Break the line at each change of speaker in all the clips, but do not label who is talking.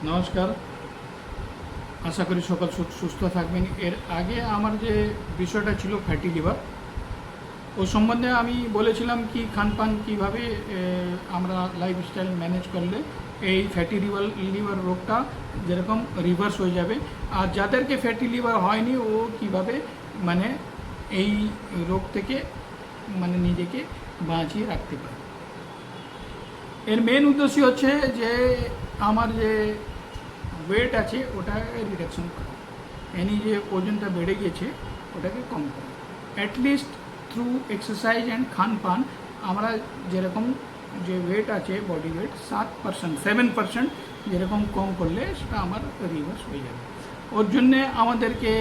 নমস্কার, আশা করি সকল সুস্থ থাকবেন। এর আগে আমার যে বিষয়টা ছিল ফ্যাটি লিভার, ওই সম্বন্ধে আমি বলেছিলাম কি খানপান কীভাবে আমরা লাইফস্টাইল ম্যানেজ করলে এই ফ্যাটি লিভার রোগটা যেরকম রিভার্স হয়ে যাবে, আর যাদেরকে ফ্যাটি লিভার হয়নি ও কিভাবে মানে এই রোগ থেকে মানে নিজেকে বাঁচিয়ে রাখতে পারে। এর মেন উদ্দেশ্য হচ্ছে যে আমার যে ওয়েট আছে ওটাকে রিডাকশন করা, এনি যে ওজনটা বেড়ে গেছে ওটাকে কম করা, অ্যাটলিস্ট থ্রু এক্সারসাইজ অ্যান্ড খানপান। আমরা যেরকম যে ওয়েট আছে বডি ওয়েট 7% যেরকম কম করলে সেটা আমার রিভার্স হয়ে যাবে। ওর জন্যে আমাদেরকে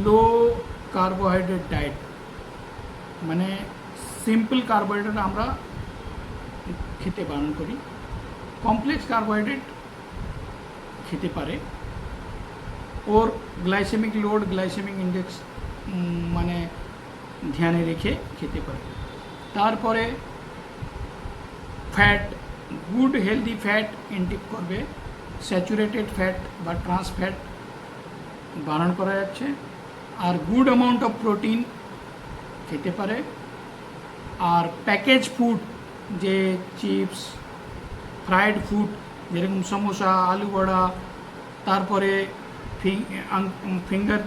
লো কার্বোহাইড্রেট ডায়েট, মানে সিম্পল কার্বোহাইড্রেট আমরা খেতে বারণ করি। কমপ্লেক্স কার্বোহাইড্রেট খেতে পারে, ওর গ্লাইসেমিক লোড, গ্লাইসেমিক ইন্ডেক্স মানে ধ্যানে রেখে খেতে পারে। তারপরে fat, good healthy fat intake করবে, স্যাচুরেটেড ফ্যাট বা ট্রান্স ফ্যাট বারণ করা যাচ্ছে। আর গুড অ্যামাউন্ট অফ প্রোটিন খেতে পারে। আর প্যাকেজ ফুড, যে চিপস, ফ্রাইড ফুড যেরকম সমোসা, আলু বড়া, তারপরে ফিঙ্গার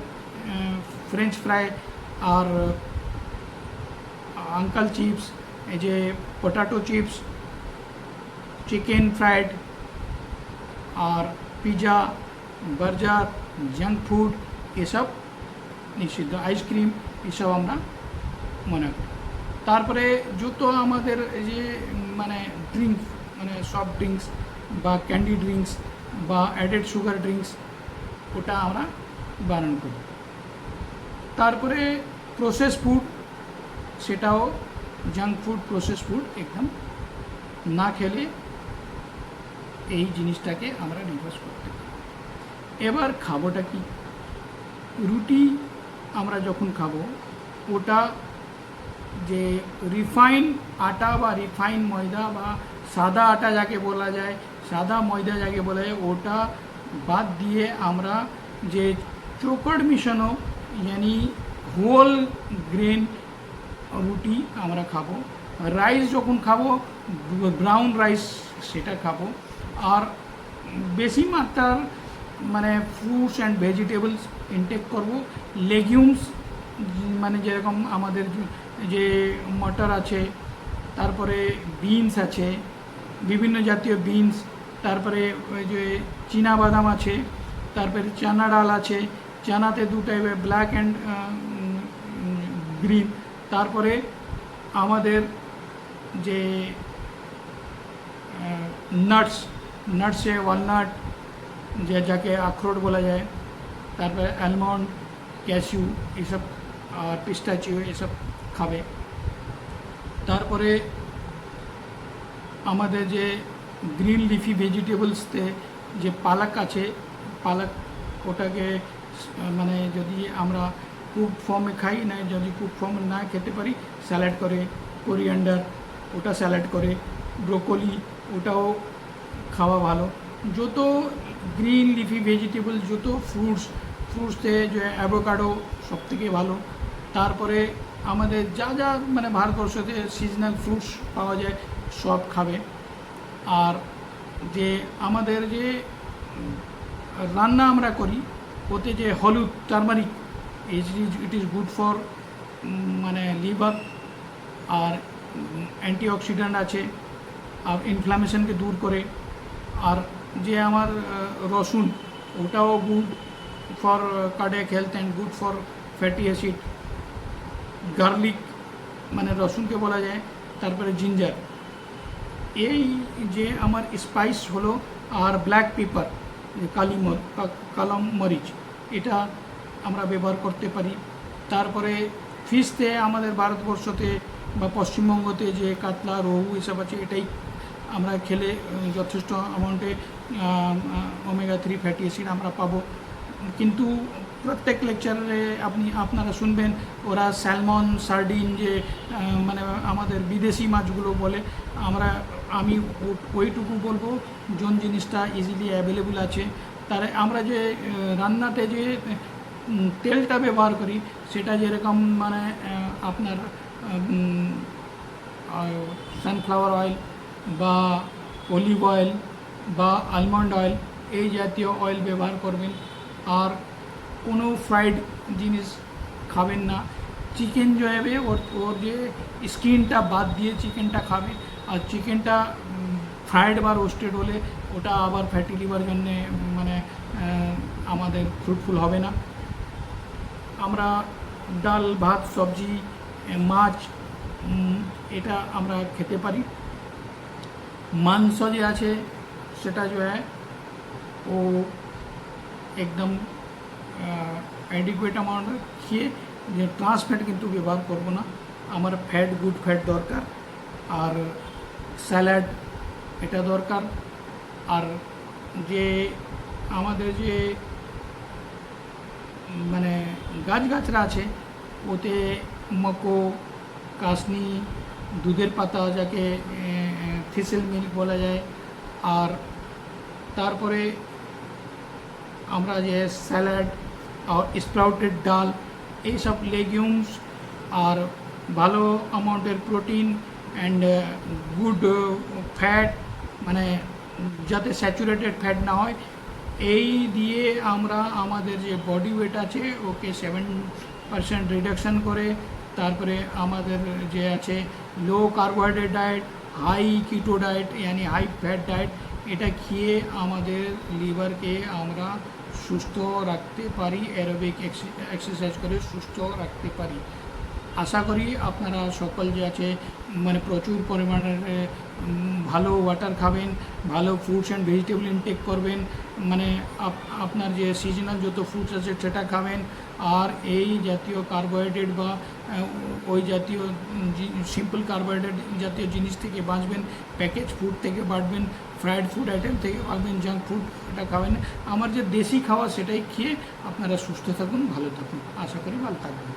ফ্রেঞ্চ ফ্রাই, আর আঙ্কাল চিপস, এই যে পটাটো চিপস, চিকেন ফ্রাইড, আর পিৎজা, বার্গার, জাঙ্ক ফুড এসব নিষিদ্ধ। আইসক্রিম এসব আমরা মনে করি। তারপরে যত আমাদের যে মানে ড্রিঙ্কস, মানে সফট ড্রিঙ্কস বা ক্যান্ডি ড্রিঙ্কস বা অ্যাডেড সুগার ড্রিঙ্কস, ওটা আমরা বারণ করি। তারপরে প্রসেস ফুড, সেটাও জাঙ্ক ফুড, প্রসেস ফুড একদম না খেলে এই জিনিসটাকে আমরা রিভার্স করতে পারি। এবার খাবোটা কি? রুটি আমরা যখন খাবো, ওটা যে রিফাইন আটা বা রিফাইন ময়দা বা সাদা আটা যাকে বলা যায়, সাদা ময়দা যাকে বলা যায়, ওটা বাদ দিয়ে আমরা যে চোকড় মিশানো यानी হোল গ্রেন রুটি আমরা খাবো। রাইস যখন খাবো ব্রাউন রাইস সেটা খাবো। আর বেশি মাত্রার মানে ফ্রুটস অ্যান্ড ভেজিটেবলস ইনটেক করব। লেগিউমস মানে যেরকম আমাদের যে মটর আছে, তারপরে বিনস আছে, বিভিন্ন জাতীয় বিনস, তারপরে ওই যে চীনা বাদাম আছে, তারপরে চানা ডাল আছে, চানাতে দু টাইপের ব্ল্যাক অ্যান্ড গ্রিন। তারপরে আমাদের যে নাটসে ওয়ালনাট, যে যাকে আখরোট বলা যায়, তারপরে অ্যালমন্ড, ক্যাশিউ এসব, আর পিস্তাচিও এসব খাবে। তারপরে আমাদের যে গ্রিন লিফি ভেজিটেবলসতে যে পালক আছে, পালক ওটাকে মানে যদি আমরা কুক ফর্মে খাই, না যদি কুক ফর্মে না খেতে পারি, স্যালাড করে, কোরিয়ান্ডার ওটা স্যালাড করে, ব্রোকলি ওটাও খাওয়া ভালো। যত গ্রিন লিফি ভেজিটেবল, যত ফ্রুটসে যে অ্যাভোকাডো সব থেকে ভালো। তারপরে আমাদের যা যা মানে ভারতবর্ষতে সিজনাল ফ্রুটস পাওয়া যায় সব খাবে। আর যে আমাদের যে রান্না আমরা করি, ওতে যে হলুদ, turmeric, it is good for মানে লিভার, আর অ্যান্টিঅক্সিডেন্ট আছে, আর ইনফ্লামেশনকে দূর করে। আর যে আমার রসুন, ওটাও good for cardiac health and good for fatty acid. Garlic মানে রসুনকে বলা যায়, তারপরে জিঞ্জার, এই যে আমার স্পাইস হলো। আর ব্ল্যাক পেপার, কালো মরিচ, এটা আমরা ব্যবহার করতে পারি। তারপরে ফিশতে আমাদের ভারতবর্ষতে বা পশ্চিমবঙ্গতে যে কাতলা, রোহু এসব আছে, এটাই আমরা খেলে যথেষ্ট অ্যামাউন্টে ওমেগা 3 ফ্যাটি অ্যাসিড আমরা পাবো। কিন্তু প্রত্যেক লেকচারে আপনারা শুনবেন ওরা স্যালমন, সার্ডিন, যে মানে আমাদের বিদেশি মাছগুলো বলে, আমরা আমি ওইটুকু বলবো যোন জিনিসটা ইজিলি অ্যাভেলেবল আছে। তার আমরা যে রান্নাতে যে তেলটা ব্যবহার করি সেটা যেরকম মানে আপনার সানফ্লাওয়ার অয়েল বা অলিভ অয়েল বা আলমন্ড অয়েল এই জাতীয় অয়েল ব্যবহার করবেন। আর কোনো ফ্রাইড জিনিস খাবেন না। চিকেন যে হবে ওর যে স্কিনটা বাদ দিয়ে চিকেনটা খাবে। আর চিকেনটা ফ্রাইড বা রোস্টেড হলে ওটা আবার ফ্যাটি লিভার জন্যে মানে আমাদের ফ্রুটফুল হবে না। আমরা ডাল ভাত সবজি মাছ এটা আমরা খেতে পারি। মাংস যে আছে সেটা যে ও একদম অ্যাডিকুয়েট অ্যামাউন্ট খেয়ে যে ট্রান্স ফ্যাট কিন্তু ব্যবহার করব না। আমার ফ্যাট গুড ফ্যাট দরকার। আর স্যালাড এটা দরকার। আর যে আমাদের যে মানে গাছগাছরা আছে ওতে মকো কাসনি দুধের পাতা যাকে থিসেল মিল্ক বলা যায়। আর তারপরে আমরা যে স্যালাড আর স্প্রাউটেড ডাল এইসব লেগিউমস আর ভালো অ্যামাউন্টের প্রোটিন অ্যান্ড গুড ফ্যাট মানে যাতে স্যাচুরেটেড ফ্যাট না হয় এই দিয়ে আমরা আমাদের যে বডি ওয়েট আছে ওকে 7% রিডাকশান করে তারপরে আমাদের যে আছে low carbohydrate diet high keto diet यानी হাই ফ্যাট ডায়েট এটা খেয়ে আমাদের লিভারকে আমরা সুস্থ রাখতে পারি। অ্যারোবিক এক্সারসাইজ করে সুস্থ রাখতে পারি। আশা করি আপনারা সকল যে আছে মানে প্রচুর পরিমাণে ভালো ওয়াটার খাবেন, ভালো ফ্রুটস অ্যান্ড ভেজিটেবল ইনটেক করবেন, মানে আপনার যে সিজনাল যত ফ্রুটস আছে সেটা খাবেন। আর এই জাতীয় কার্বোহাইড্রেট বা ওই জাতীয় সিম্পল কার্বোহাইড্রেট জাতীয় জিনিস থেকে বাঁচবেন, প্যাকেজ ফুড থেকে বাঁচবেন, ফ্রাইড ফুড আইটেম থেকে বাঁচবেন, জাঙ্ক ফুড এটা খাবেন। আমার যে দেশি খাওয়া সেটাই খেয়ে আপনারা সুস্থ থাকুন, ভালো থাকুন। আশা করি ভালো থাকবেন।